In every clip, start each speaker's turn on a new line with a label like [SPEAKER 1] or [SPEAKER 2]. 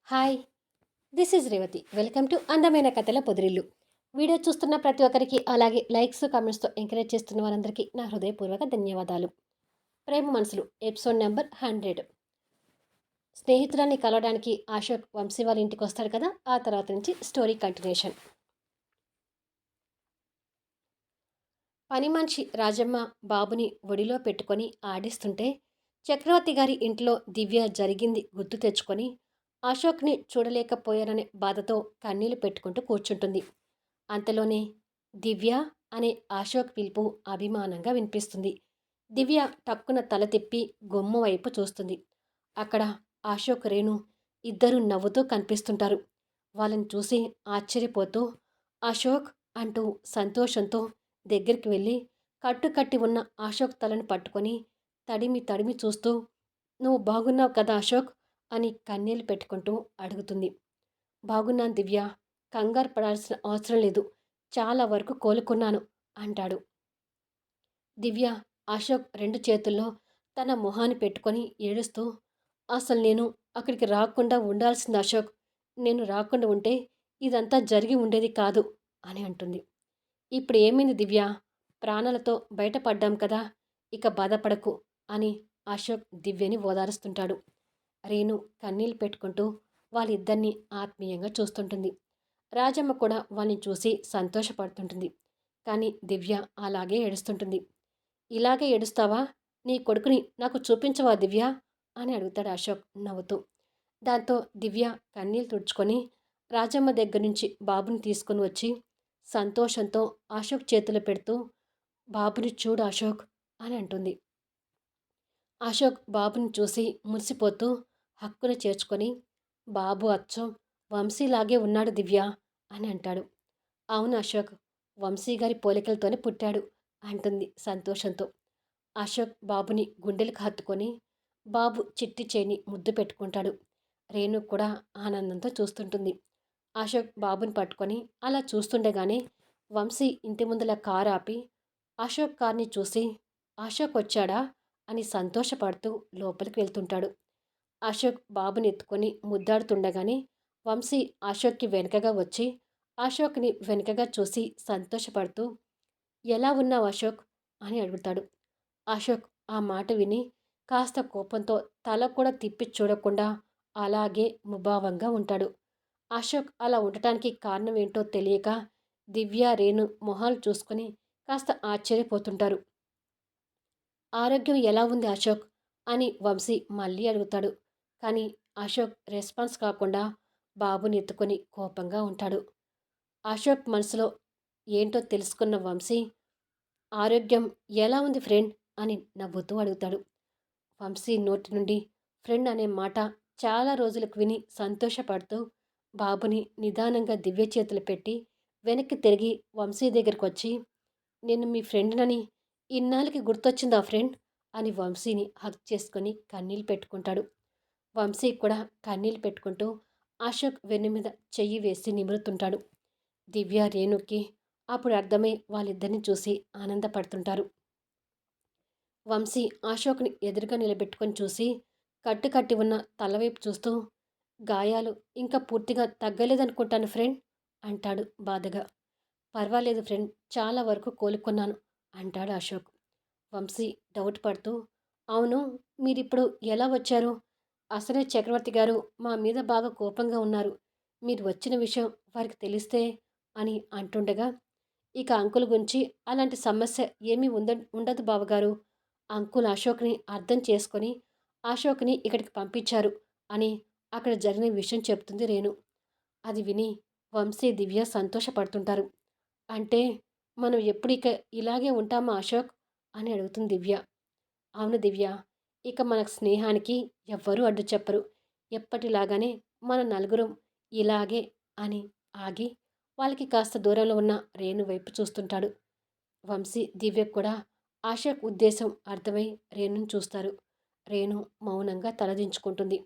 [SPEAKER 1] Hi, this is Revathi. Welcome to అందమైన కథల పొదిరిల్లు. Video చూస్తున్న ప్రతి ఒక్కరికి, అలాగే లైక్స్, కామెంట్స్తో ఎంకరేజ్ చేస్తున్న వారందరికీ నా హృదయపూర్వక ధన్యవాదాలు. ప్రేమ మనసులు ఎపిసోడ్ నెంబర్ 100. స్నేహితురాన్ని కలవడానికి అశోక్ వంశీ వాళ్ళ ఇంటికి వస్తాడు కదా, ఆ తర్వాత నుంచి స్టోరీ కంటిన్యూషన్. పని మనిషి రాజమ్మ బాబుని ఒడిలో పెట్టుకొని ఆడిస్తుంటే చక్రవర్తి గారి ఇంట్లో దివ్య జరిగింది గుర్తు తెచ్చుకొని అశోక్ని చూడలేకపోయారనే బాధతో కన్నీళ్లు పెట్టుకుంటూ కూర్చుంటుంది. అంతలోనే దివ్య అనే అశోక్ పిలుపు అభిమానంగా వినిపిస్తుంది. దివ్య టక్కున తల తిప్పి గుమ్మ వైపు చూస్తుంది. అక్కడ అశోక్, రేణు ఇద్దరు నవ్వుతూ కనిపిస్తుంటారు. వాళ్ళని చూసి ఆశ్చర్యపోతూ అశోక్ అంటూ సంతోషంతో దగ్గరికి వెళ్ళి కట్టుకట్టి ఉన్న అశోక్ తలను పట్టుకొని తడిమి తడిమి చూస్తూ, "నువ్వు బాగున్నావు కదా అశోక్" అని కన్నీళ్లు పెట్టుకుంటూ అడుగుతుంది. "బాగున్నాను దివ్య, కంగారు పడాల్సిన అవసరం లేదు, చాలా వరకు కోలుకున్నాను" అంటాడు. దివ్య అశోక్ రెండు చేతుల్లో తన మొహాన్ని పెట్టుకొని ఏడుస్తూ, "అసలు నేను అక్కడికి రాకుండా ఉండాల్సింది అశోక్, నేను రాకుండా ఉంటే ఇదంతా జరిగి ఉండేది కాదు" అని అంటుంది. "ఇప్పుడు ఏమైంది దివ్య, ప్రాణాలతో బయటపడ్డాం కదా, ఇక బాధపడకు" అని అశోక్ దివ్యని ఓదారుస్తుంటాడు. రేణు కన్నీళ్ళు పెట్టుకుంటూ వాళ్ళిద్దరినీ ఆత్మీయంగా చూస్తుంటుంది. రాజమ్మ కూడా వాళ్ళని చూసి సంతోషపడుతుంటుంది. కానీ దివ్య అలాగే ఏడుస్తుంటుంది. "ఇలాగే ఏడుస్తావా? నీ కొడుకుని నాకు చూపించవా దివ్య" అని అడుగుతాడు అశోక్ నవ్వుతూ. దాంతో దివ్య కన్నీళ్ళు తుడుచుకొని రాజమ్మ దగ్గర నుంచి బాబుని తీసుకొని వచ్చి సంతోషంతో అశోక్ చేతులు పెడుతూ, "బాబుని చూడు అశోక్" అని అంటుంది. అశోక్ బాబుని చూసి మురిసిపోతూ హక్కున చేర్చుకొని, "బాబు అచ్చం వంశీలాగే ఉన్నాడు దివ్య" అని అంటాడు. "అవును అశోక్, వంశీ గారి పోలికలతోనే పుట్టాడు" అంటుంది సంతోషంతో. అశోక్ బాబుని గుండెలకు హత్తుకొని బాబు చిట్టి చేయిని ముద్దు పెట్టుకుంటాడు. రేణు కూడా ఆనందంతో చూస్తుంటుంది. అశోక్ బాబుని పట్టుకొని అలా చూస్తుండగానే వంశీ ఇంటి ముందల కారు ఆపి అశోక్ కార్ని చూసి, "అశోక్ వచ్చాడా" అని సంతోషపడుతూ లోపలికి వెళ్తుంటాడు. అశోక్ బాబుని ఎత్తుకొని ముద్దాడుతుండగానే వంశీ అశోక్కి వెనుకగా వచ్చి అశోక్ని వెనుకగా చూసి సంతోషపడుతూ, "ఎలా ఉన్నావు అశోక్" అని అడుగుతాడు. అశోక్ ఆ మాట విని కాస్త కోపంతో తల కూడా తిప్పి చూడకుండా అలాగే ముభావంగా ఉంటాడు. అశోక్ అలా ఉండటానికి కారణం ఏంటో తెలియక దివ్య, రేణు మొహాలు చూసుకొని కాస్త ఆశ్చర్యపోతుంటారు. "ఆరోగ్యం ఎలా ఉంది అశోక్" అని వంశీ మళ్ళీ అడుగుతాడు. కానీ అశోక్ రెస్పాన్స్ కాకుండా బాబుని ఎత్తుకొని కోపంగా ఉంటాడు. అశోక్ మనసులో ఏంటో తెలుసుకున్న వంశీ, "ఆరోగ్యం ఎలా ఉంది ఫ్రెండ్" అని నవ్వుతూ అడుగుతాడు. వంశీ నోటి నుండి ఫ్రెండ్ అనే మాట చాలా రోజులకు విని సంతోషపడుతూ బాబుని నిదానంగా దివ్య చేతులు పెట్టి వెనక్కి తిరిగి వంశీ దగ్గరకు వచ్చి, "నేను మీ ఫ్రెండ్నని ఇన్నాళ్ళకి గుర్తొచ్చిందా ఫ్రెండ్" అని వంశీని హగ్ చేసుకొని కన్నీళ్ళు పెట్టుకుంటాడు. వంశీ కూడా కన్నీళ్ళు పెట్టుకుంటూ అశోక్ వెన్ను మీద చెయ్యి వేసి నిమురుతుంటాడు. దివ్య, రేణుకి అప్పుడు అర్థమై వాళ్ళిద్దరిని చూసి ఆనందపడుతుంటారు. వంశీ అశోక్ని ఎదురుగా నిలబెట్టుకొని చూసి కట్టి ఉన్న తలవైపు చూస్తూ, "గాయాలు ఇంకా పూర్తిగా తగ్గలేదనుకుంటాను ఫ్రెండ్" అంటాడు బాధగా. "పర్వాలేదు ఫ్రెండ్, చాలా వరకు కోలుకున్నాను" అంటాడు అశోక్. వంశీ డౌట్ పడుతూ, "అవును, మీరిప్పుడు ఎలా వచ్చారు? అసలే చక్రవర్తి గారు మా మీద బాగా కోపంగా ఉన్నారు. మీరు వచ్చిన విషయం వారికి తెలిస్తే" అని అంటుండగా, "ఇక అంకుల్ గురించి అలాంటి సమస్య ఏమీ ఉండదు బావగారు. అంకుల్ అశోక్ని అర్థం చేసుకొని అశోక్ని ఇక్కడికి పంపించారు" అని అక్కడ జరిగిన విషయం చెప్తుంది రేణు. అది విని వంశీ, దివ్య సంతోషపడుతుంటారు. "అంటే మనం ఎప్పుడు ఇక ఇలాగే ఉంటామా అశోక్" అని అడుగుతుంది దివ్య. "అవును దివ్య, ఇక మన స్నేహానికి ఎవ్వరూ అడ్డు చెప్పరు. ఎప్పటిలాగానే మన నలుగురం ఇలాగే" అని ఆగి వాళ్ళకి కాస్త దూరంలో ఉన్న రేణు వైపు చూస్తుంటాడు. వంశీ, దివ్య కూడా అశోక్ ఉద్దేశం అర్థమై రేణుని చూస్తారు. రేణు మౌనంగా తలదించుకుంటుంది.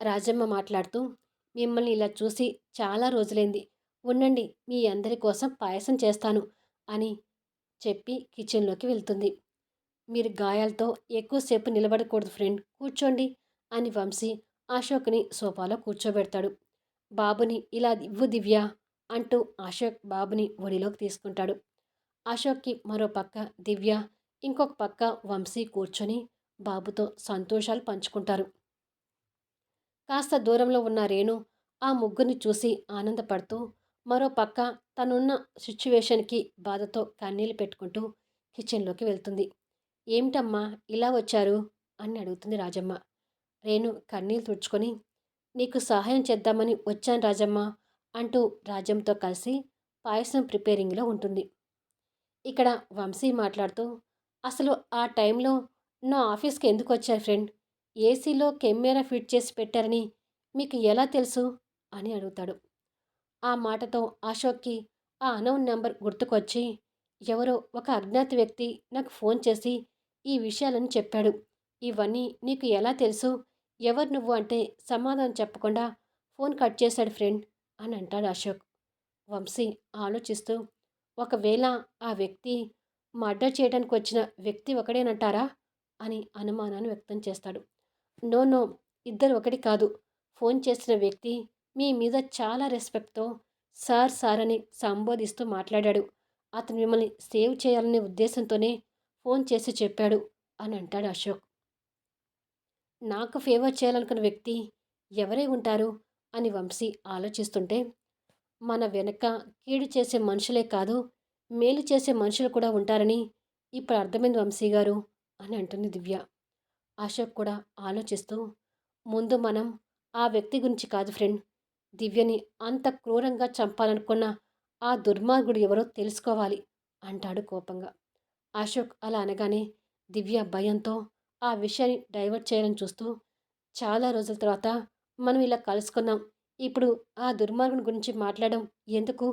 [SPEAKER 1] రాజమ్మ మాట్లాడుతూ, "మిమ్మల్ని ఇలా చూసి చాలా రోజులైంది. ఉండండి, మీ అందరి కోసం పాయసం చేస్తాను" అని చెప్పి కిచెన్లోకి వెళ్తుంది. "మీరు గాయాలతో ఎక్కువసేపు నిలబడకూడదు ఫ్రెండ్, కూర్చోండి" అని వంశీ అశోక్ని సోఫాలో కూర్చోబెడతాడు. బాబుని ఇలా ఇవ్వు దివ్య అంటూ అశోక్ బాబుని ఒడిలోకి తీసుకుంటాడు. అశోక్కి మరో పక్క దివ్య, ఇంకొక పక్క వంశీ కూర్చొని బాబుతో సంతోషాలు పంచుకుంటారు. కాస్త దూరంలో ఉన్న రేణు ఆ ముగ్గురిని చూసి ఆనందపడుతూ మరో పక్క తనున్న సిచ్యువేషన్కి బాధతో కన్నీళ్లు పెట్టుకుంటూ కిచెన్లోకి వెళ్తుంది. ఏమిటమ్మా ఇలా వచ్చారు అని అడుగుతుంది రాజమ్మ. రేణు కన్నీళ్ళు తుడుచుకొని నీకు సహాయం చేద్దామని వచ్చాను రాజమ్మ అంటూ రాజమ్మతో కలిసి పాయసం ప్రిపేరింగ్లో ఉంటుంది. ఇక్కడ వంశీ మాట్లాడుతూ అసలు ఆ టైంలో నా ఆఫీస్కి ఎందుకు వచ్చారు ఫ్రెండ్? ఏసీలో కెమెరా ఫిట్ చేసి పెట్టారని మీకు ఎలా తెలుసు అని అడుగుతాడు. ఆ మాటతో అశోక్కి ఆ అనౌన్ నెంబర్ గుర్తుకొచ్చి ఎవరో ఒక అజ్ఞాత వ్యక్తి నాకు ఫోన్ చేసి ఈ విషయాలను చెప్పాడు. ఇవన్నీ నీకు ఎలా తెలుసు? ఎవరు నువ్వు అంటే సమాధానం చెప్పకుండా ఫోన్ కట్ చేశాడు ఫ్రెండ్ అని అంటాడు అశోక్. వంశీ ఆలోచిస్తూ ఒకవేళ ఆ వ్యక్తి మర్డర్ చేయడానికి వచ్చిన వ్యక్తి ఒకడేనంటారా అని అనుమానాన్ని వ్యక్తం చేస్తాడు. నో నో, ఇద్దరు ఒకటి కాదు. ఫోన్ చేసిన వ్యక్తి మీ మీద చాలా రెస్పెక్ట్తో సార్ సార్ అని సంబోధిస్తూ మాట్లాడాడు. అతను మిమ్మల్ని సేవ్ చేయాలనే ఉద్దేశంతోనే ఫోన్ చేసి చెప్పాడు అని అంటాడు అశోక్. నాకు ఫేవర్ చేయాలనుకున్న వ్యక్తి ఎవరై ఉంటారు అని వంశీ ఆలోచిస్తుంటే మన వెనక కీడు చేసే మనుషులే కాదు, మేలు చేసే మనుషులు కూడా ఉంటారని ఇప్పుడు అర్థమైంది వంశీ గారు అని అంటుంది దివ్య. అశోక్ కూడా ఆలోచిస్తూ ముందు మనం ఆ వ్యక్తి గురించి కాదు ఫ్రెండ్, దివ్యని అంత క్రూరంగా చంపాలనుకున్న ఆ దుర్మార్గుడు ఎవరో తెలుసుకోవాలి అంటాడు కోపంగా. అశోక్ అలా అనగానే దివ్య భయంతో ఆ విషయాన్ని డైవర్ట్ చేయాలని చూస్తూ చాలా రోజుల తర్వాత మనం ఇలా కలుసుకున్నాం, ఇప్పుడు ఆ దుర్మార్గుని గురించి మాట్లాడడం ఎందుకు,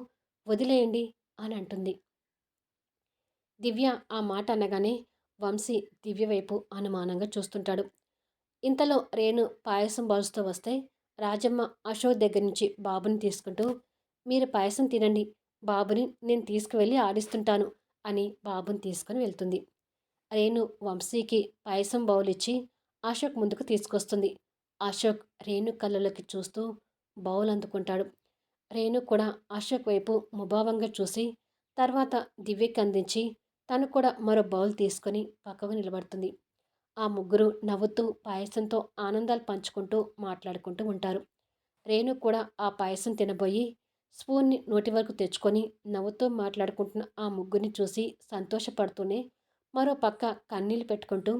[SPEAKER 1] వదిలేయండి అని అంటుంది. దివ్య ఆ మాట అనగానే వంశీ దివ్య వైపు అనుమానంగా చూస్తుంటాడు. ఇంతలో రేణు పాయసం బౌల్స్తో వస్తే రాజమ్మ అశోక్ దగ్గర నుంచి బాబుని తీసుకుంటూ మీరు పాయసం తినండి, బాబుని నేను తీసుకువెళ్ళి ఆడిస్తుంటాను అని బాబుని తీసుకుని వెళ్తుంది. రేణు వంశీకి పాయసం బౌల్ ఇచ్చి అశోక్ ముందుకు తీసుకొస్తుంది. అశోక్ రేణు కళ్ళలోకి చూస్తూ బౌల్ అందుకుంటాడు. రేణు కూడా అశోక్ వైపు ముభావంగా చూసి తర్వాత దివ్యకి అందించి తను కూడా మరో బౌల్ తీసుకొని పక్కకు నిలబడుతుంది. ఆ ముగ్గురు నవ్వుతూ పాయసంతో ఆనందాలు పంచుకుంటూ మాట్లాడుకుంటూ ఉంటారు. రేణు కూడా ఆ పాయసం తినబోయి స్పూన్ని నోటి వరకు తెచ్చుకొని నవ్వుతూ మాట్లాడుకుంటున్న ఆ ముగ్గురిని చూసి సంతోషపడుతూనే మరో పక్క కన్నీళ్లు పెట్టుకుంటూ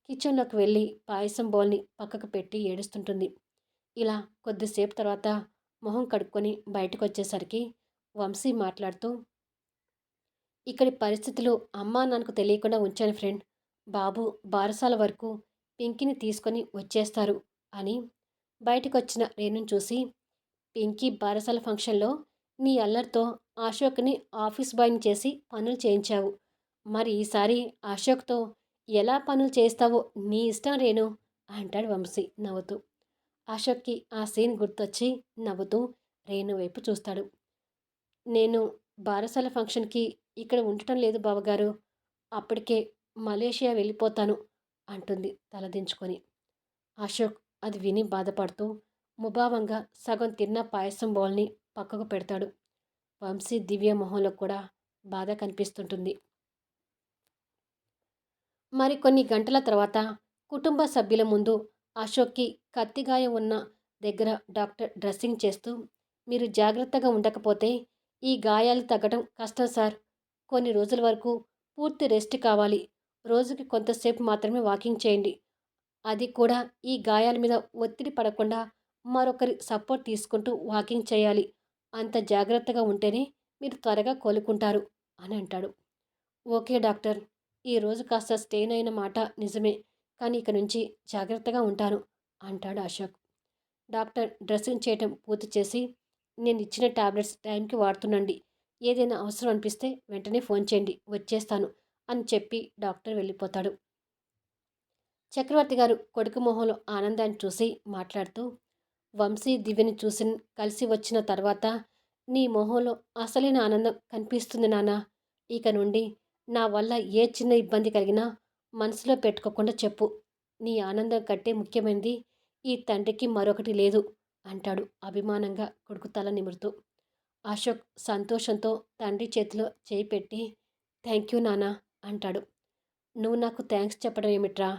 [SPEAKER 1] కిచెన్లోకి వెళ్ళి పాయసం బౌల్ని పక్కకు పెట్టి ఏడుస్తుంటుంది. ఇలా కొద్దిసేపు తర్వాత మొహం కడుక్కొని బయటకు వచ్చేసరికి వంశీ మాట్లాడుతూ ఇక్కడి పరిస్థితులు అమ్మా నాన్నకు తెలియకుండా ఉంచాను ఫ్రెండ్, బాబు బారసాల వరకు పింకీని తీసుకొని వచ్చేస్తారు అని. బయటకొచ్చిన రేణుని చూసి పింకీ బారసాల ఫంక్షన్లో నీ అల్లరితో అశోక్ని ఆఫీస్ బాయ్ని చేసి పనులు చేయించావు, మరి ఈసారి అశోక్తో ఎలా పనులు చేస్తావో నీ ఇష్టం రేణు అంటాడు వంశీ నవ్వుతూ. అశోక్కి ఆ సీన్ గుర్తొచ్చి నవ్వుతూ రేణు వైపు చూస్తాడు. నేను బారసాల ఫంక్షన్కి ఇక్కడ ఉండటం లేదు బావగారు, అప్పటికే మలేషియా వెళ్ళిపోతాను అంటుంది తలదించుకొని. అశోక్ అది విని బాధపడుతూ ముభావంగా సగం తిన్న పాయసం బౌల్ని పక్కకు పెడతాడు. వంశీ దివ్య మొహంలో కూడా బాధ కనిపిస్తుంటుంది. మరికొన్ని గంటల తర్వాత కుటుంబ సభ్యుల ముందు అశోక్కి కత్తిగాయం ఉన్న దగ్గర డాక్టర్ డ్రెస్సింగ్ చేస్తూ మీరు జాగ్రత్తగా ఉండకపోతే ఈ గాయాలు తగ్గడం కష్టం సార్, కొన్ని రోజుల వరకు పూర్తి రెస్ట్ కావాలి, రోజుకి కొంతసేపు మాత్రమే వాకింగ్ చేయండి, అది కూడా ఈ గాయాల మీద ఒత్తిడి పడకుండా మరొకరి సపోర్ట్ తీసుకుంటూ వాకింగ్ చేయాలి, అంత జాగ్రత్తగా ఉంటేనే మీరు త్వరగా కోలుకుంటారు అని అంటాడు. ఓకే డాక్టర్, ఈరోజు కాస్త స్టెయిన్ అయిన మాట నిజమే, కానీ ఇక నుంచి జాగ్రత్తగా ఉంటాను అంటాడు అశోక్. డాక్టర్ డ్రెస్సింగ్ చేయటం పూర్తి చేసి నేను ఇచ్చిన టాబ్లెట్స్ టైంకి వాడుతుండండి, ఏదైనా అవసరం అనిపిస్తే వెంటనే ఫోన్ చేయండి, వచ్చేస్తాను అని చెప్పి డాక్టర్ వెళ్ళిపోతాడు. చక్రవర్తి గారు కొడుకు మొహంలో ఆనందాన్ని చూసి మాట్లాడుతూ వంశీ దివ్యని చూసి కలిసి వచ్చిన తర్వాత నీ మొహంలో అసలైన ఆనందం కనిపిస్తుంది నాన్న, ఇక నుండి నా వల్ల ఏ చిన్న ఇబ్బంది కలిగినా మనసులో పెట్టుకోకుండా చెప్పు, నీ ఆనందం కంటే ముఖ్యమైనది ఈ తండ్రికి మరొకటి లేదు అంటాడు అభిమానంగా కొడుకు తల నిమురుతూ. అశోక్ సంతోషంతో తండ్రి చేతిలో చేయి పెట్టి థ్యాంక్ యూ నానా అంటాడు. నువ్వు నాకు థ్యాంక్స్ చెప్పడం ఏమిట్రా,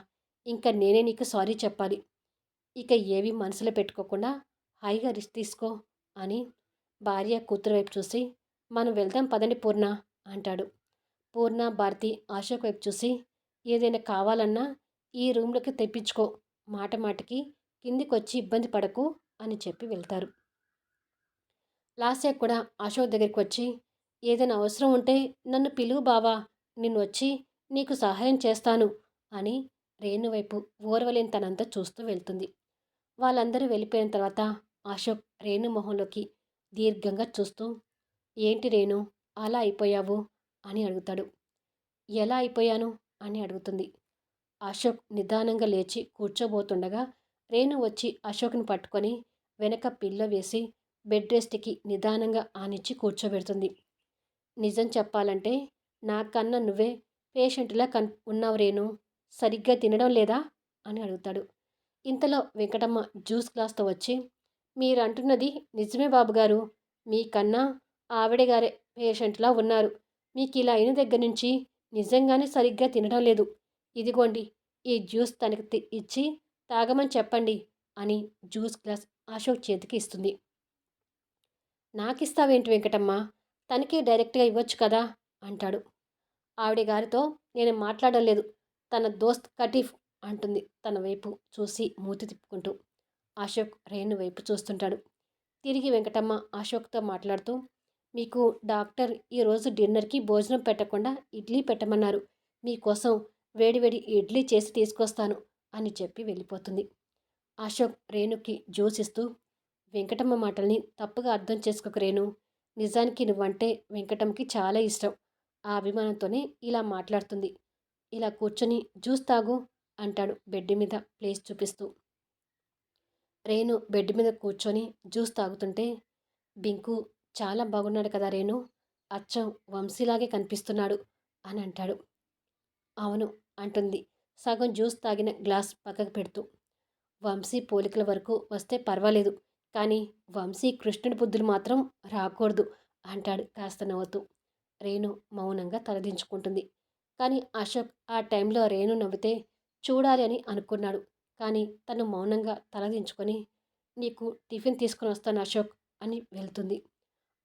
[SPEAKER 1] ఇంకా నేనే నీకు సారీ చెప్పాలి. ఇక ఏవి మనసులో పెట్టుకోకుండా హాయిగా రెస్ట్ తీసుకో అని భార్య కూతురు వైపు చూసి మనం వెళ్దాం పదండి పూర్ణ అంటాడు. పూర్ణ భారతి అశోక్ వైపు చూసి ఏదైనా కావాలన్నా ఈ రూమ్లోకి తెప్పించుకో, మాట మాటకి కిందికొచ్చి ఇబ్బంది పడకు అని చెప్పి వెళ్తారు. లాస్య కూడా అశోక్ దగ్గరికి వచ్చి ఏదైనా అవసరం ఉంటే నన్ను పిలువు బావా, నిన్ను వచ్చి నీకు సహాయం చేస్తాను అని రేణు వైపు ఓర్వలేని తనంతా చూస్తూ వెళ్తుంది. వాళ్ళందరూ వెళ్ళిపోయిన తర్వాత అశోక్ రేణు మొహంలోకి దీర్ఘంగా చూస్తూ ఏంటి రేణు అలా అయిపోయావు అని అడుగుతాడు. ఎలా అయిపోయాను అని అడుగుతుంది. అశోక్ నిదానంగా లేచి కూర్చోబోతుండగా రేణు వచ్చి అశోక్ని పట్టుకొని వెనక పిల్లో వేసి బెడ్ రెస్ట్కి నిదానంగా ఆనిచ్చి కూర్చోబెడుతుంది. నిజం చెప్పాలంటే నాకన్నా నువ్వే పేషెంట్లా ఉన్నావు రేణు, సరిగ్గా తినడం లేదా అని అడుగుతాడు. ఇంతలో వెంకటమ్మ జ్యూస్ గ్లాస్తో వచ్చి మీరంటున్నది నిజమే బాబుగారు, మీకన్నా ఆవిడ గారే పేషెంట్లా ఉన్నారు. మీకు ఇలా అయిన దగ్గర నుంచి నిజంగానే సరిగ్గా తినడం లేదు. ఇదిగోండి ఈ జ్యూస్ తనకి ఇచ్చి తాగమని చెప్పండి అని జ్యూస్ గ్లాస్ అశోక్ చేతికి ఇస్తుంది. నాకిస్తావేంటి వెంకటమ్మ, తనకి డైరెక్ట్గా ఇవ్వచ్చు కదా అంటాడు. ఆవిడ గారితో నేను మాట్లాడడం లేదు, తన దోస్త్ కటీఫ్ అంటుంది తన వైపు చూసి మూతి తిప్పుకుంటూ. అశోక్ రేణు వైపు చూస్తుంటాడు. తిరిగి వెంకటమ్మ అశోక్తో మాట్లాడుతూ మీకు డాక్టర్ ఈరోజు డిన్నర్కి భోజనం పెట్టకుండా ఇడ్లీ పెట్టమన్నారు, మీకోసం వేడివేడి ఇడ్లీ చేసి తీసుకొస్తాను అని చెప్పి వెళ్ళిపోతుంది. అశోక్ రేణుకి జ్యూస్ ఇస్తూ వెంకటమ్మ మాటల్ని తప్పుగా అర్థం చేసుకోక రేణు, నిజానికి నువ్వంటే వెంకటమ్మకి చాలా ఇష్టం. ఆ అభిమానంతోనే ఇలా మాట్లాడుతుంది. ఇలా కూర్చొని జ్యూస్ తాగు అంటాడు బెడ్ మీద ప్లేస్ చూపిస్తూ. రేణు బెడ్ మీద కూర్చొని జ్యూస్ తాగుతుంటే బింకు చాలా బాగున్నాడు కదా రేణు, అచ్చం వంశీలాగే కనిపిస్తున్నాడు అని అంటాడు. అవును అంటుంది సగం జ్యూస్ తాగిన గ్లాస్ పక్కకు పెడుతూ. వంశీ పోలికల వరకు వస్తే పర్వాలేదు, కానీ వంశీ కృష్ణుడి బుద్ధులు మాత్రం రాకూడదు అంటాడు కాస్త నవ్వుతూ. రేణు మౌనంగా తలదించుకుంటుంది. కానీ అశోక్ ఆ టైంలో రేణు నవ్వితే చూడాలి అని అనుకున్నాడు. కానీ తను మౌనంగా తలదించుకొని నీకు టిఫిన్ తీసుకుని వస్తాను అశోక్ అని వెళ్తుంది.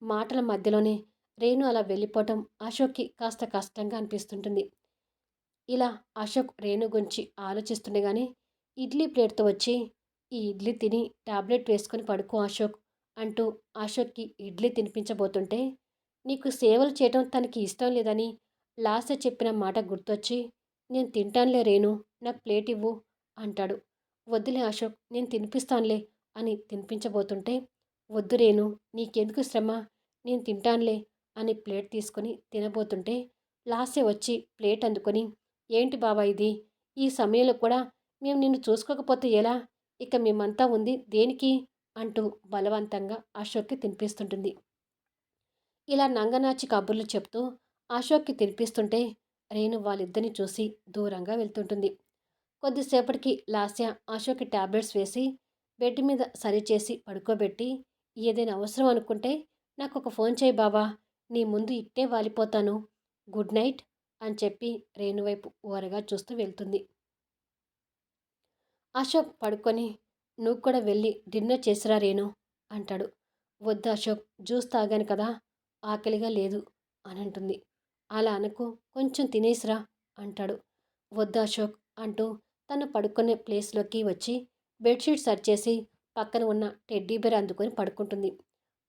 [SPEAKER 1] మాటల మధ్యలోనే రేణు అలా వెళ్ళిపోవటం అశోక్కి కాస్త కష్టంగా అనిపిస్తుంటుంది. ఇలా అశోక్ రేణు గురించి ఆలోచిస్తుండగానే ఇడ్లీ ప్లేట్తో వచ్చి ఈ ఇడ్లీ తిని టాబ్లెట్ వేసుకొని పడుకో అశోక్ అంటూ అశోక్కి ఇడ్లీ తినిపించబోతుంటే నీకు సేవలు చేయటం తనకి ఇష్టం లేదని లాస్య చెప్పిన మాట గుర్తొచ్చి నేను తింటానులే రేణు, నాకు ప్లేట్ ఇవ్వు అంటాడు. వద్దులే అశోక్, నేను తినిపిస్తానులే అని తినిపించబోతుంటే వద్దు రేణు, నీకెందుకు శ్రమ, నేను తింటానులే అని ప్లేట్ తీసుకొని తినబోతుంటే లాస్య వచ్చి ప్లేట్ అందుకొని ఏంటి బాబా ఇది, ఈ సమయంలో కూడా మేము నిన్ను చూసుకోకపోతే ఎలా, ఇక మేమంతా ఉంది దేనికి అంటూ బలవంతంగా అశోక్కి తినిపిస్తుంటుంది. ఇలా నంగనాచి కబుర్లు చెప్తూ అశోక్కి తినిపిస్తుంటే రేణు వాళ్ళిద్దరిని చూసి దూరంగా వెళ్తుంటుంది. కొద్దిసేపటికి లాస్య అశోక్కి టాబ్లెట్స్ వేసి బెడ్ మీద సరిచేసి పడుకోబెట్టి ఏదైనా అవసరం అనుకుంటే నాకు ఒక ఫోన్ చేయి బావా, నీ ముందు ఇట్టే వాలిపోతాను, గుడ్ నైట్ అని చెప్పి రేణు వైపు ఓరగా చూస్తూ వెళ్తుంది. అశోక్ పడుకొని నువ్వు కూడా వెళ్ళి డిన్నర్ చేసిరా రేణు అంటాడు. వద్దు అశోక్, జ్యూస్ తాగాను కదా, ఆకలిగా లేదు అని అంటుంది. అలా అనుకో, కొంచెం తినేసిరా అంటాడు. వద్దు అశోక్ అంటూ తను పడుకునే ప్లేస్లోకి వచ్చి బెడ్షీట్ సర్చేసి పక్కన ఉన్న టెడ్డీ బేర్ అందుకొని పడుకుంటుంది.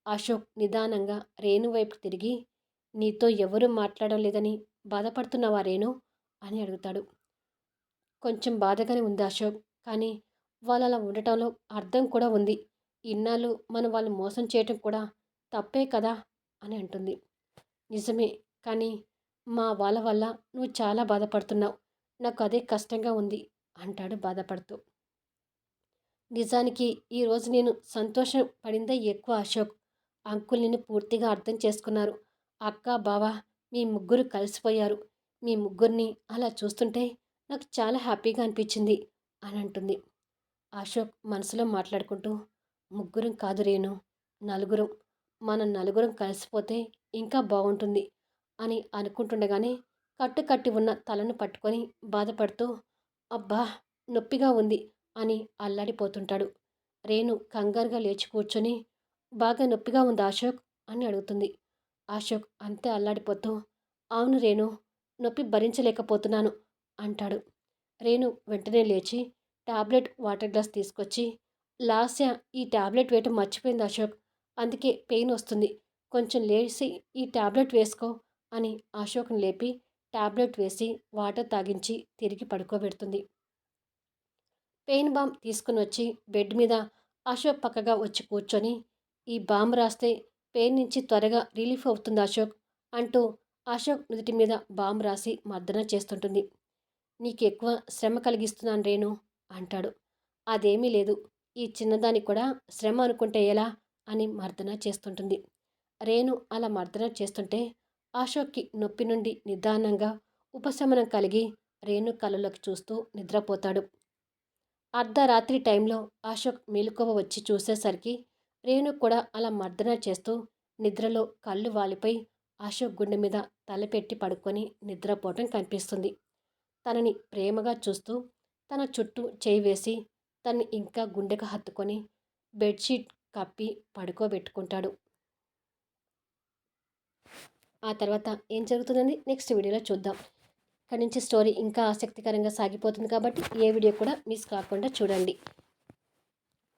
[SPEAKER 1] అశోక్ నిదానంగా రేణు వైపు తిరిగి నీతో ఎవరూ మాట్లాడడం లేదని బాధపడుతున్నావా రేణు అని అడుగుతాడు. కొంచెం బాధగానే ఉంది అశోక్, కానీ వాళ్ళు అలా ఉండటంలో అర్థం కూడా ఉంది. ఇన్నాళ్ళు మనం వాళ్ళు మోసం చేయటం కూడా తప్పే కదా అని అంటుంది. నిజమే, కానీ మా వాళ్ళ వల్ల నువ్వు చాలా బాధపడుతున్నావు, నాకు అదే కష్టంగా ఉంది అంటాడు బాధపడుతూ. నిజానికి ఈరోజు నేను సంతోషం పడిందే ఎక్కువ అశోక్. అంకుల్ నిన్ను పూర్తిగా అర్థం చేసుకున్నారు. అక్క బావ మీ ముగ్గురు కలిసిపోయారు. మీ ముగ్గురిని అలా చూస్తుంటే నాకు చాలా హ్యాపీగా అనిపించింది అని అంటుంది. అశోక్ మనసులో మాట్లాడుకుంటూ, ముగ్గురం కాదు రేణు, నలుగురం, మనం నలుగురం కలిసిపోతే ఇంకా బాగుంటుంది అని అనుకుంటుండగానే కట్టు ఉన్న తలను పట్టుకొని బాధపడుతూ, అబ్బా నొప్పిగా ఉంది అని అల్లాడిపోతుంటాడు. రేణు కంగారుగా లేచి కూర్చొని, బాగా నొప్పిగా ఉందా అశోక్ అని అడుగుతుంది. అశోక్ అంతే అల్లాడిపోతూ, అవును రేణు, నొప్పి భరించలేకపోతున్నాను అంటాడు. రేణు వెంటనే లేచి టాబ్లెట్ వాటర్ గ్లాస్ తీసుకొచ్చి, లాస్య ఈ టాబ్లెట్ వేయటం మర్చిపోయింది అశోక్, అందుకే పెయిన్ వస్తుంది, కొంచెం లేచి ఈ టాబ్లెట్ వేసుకో అని అశోక్ని లేపి టాబ్లెట్ వేసి వాటర్ తాగించి తిరిగి పడుకోబెడుతుంది. పెయిన్ బామ్ తీసుకుని వచ్చి బెడ్ మీద అశోక్ పక్కగా వచ్చి కూర్చొని, ఈ బామ్ రాస్తే పెయిన్ నుంచి త్వరగా రిలీఫ్ అవుతుంది అశోక్ అంటూ అశోక్ నుదుటి మీద బామ్ రాసి మర్దన చేస్తుంటుంది. నీకు ఎక్కువ శ్రమ కలిగిస్తున్నాను రేణు అంటాడు. అదేమీ లేదు, ఈ చిన్నదానికి కూడా శ్రమ అనుకుంటే ఎలా అని మర్దన చేస్తుంటుంది. రేణు అలా మర్దన చేస్తుంటే అశోక్కి నొప్పి నుండి నిదానంగా ఉపశమనం కలిగి రేణు కళ్ళలోకి చూస్తూ నిద్రపోతాడు. అర్ధరాత్రి టైంలో అశోక్ మెలకువ వచ్చి చూసేసరికి రేణు కూడా అలా మర్దన చేస్తూ నిద్రలో కళ్ళు వాలిపోయి అశోక్ గుండె మీద తలపెట్టి పడుకొని నిద్రపోవటం కనిపిస్తుంది. తనని ప్రేమగా చూస్తూ తన చుట్టూ చేయి వేసి తన్ని ఇంకా గుండెకు హత్తుకొని బెడ్షీట్ కప్పి పడుకోబెట్టుకుంటాడు. ఆ తర్వాత ఏం జరుగుతుందని నెక్స్ట్ వీడియోలో చూద్దాం. ఇక్కడ నుంచి స్టోరీ ఇంకా ఆసక్తికరంగా సాగిపోతుంది కాబట్టి ఏ వీడియో కూడా మిస్ కాకుండా చూడండి.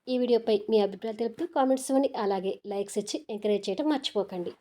[SPEAKER 1] ఈ వీడియోపై మీ అభిప్రాయాలు తెలుపుతూ కామెంట్స్ ఇవ్వండి. అలాగే లైక్స్ ఇచ్చి ఎంకరేజ్ చేయడం మర్చిపోకండి.